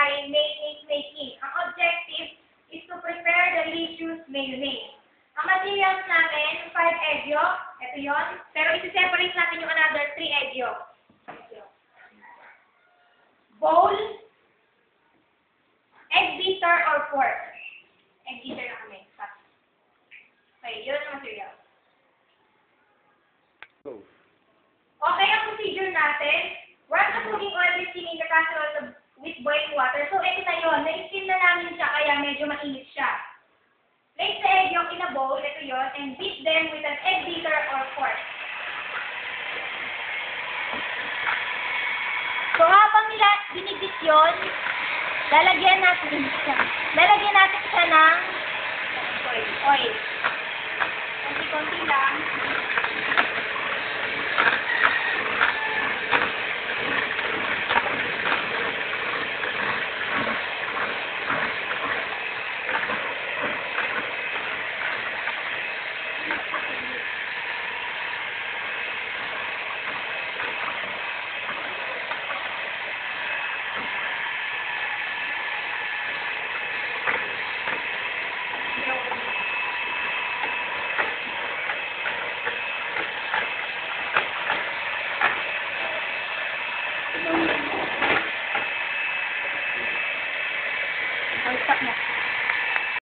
ay mayonnaise making. Ang objective is to prepare delicious mayonnaise. Ang materials natin, 5 egg yolk, ito yon. Pero isi-separate natin yung another 3 egg yolk. Bowl, egg beater or fork. Egg beater na kami. Okay, yun ang materials. Okay, ang procedure natin, we're not cooking everything in the casserole with boiling water. So, ito na yun. Na-steam na namin siya, kaya medyo mainit siya. Place the egg yolk in a bowl, ito yun, and beat them with an egg beater or fork. So, habang nila binigit yun, lalagyan natin siya ng oil. Konti-konti lang.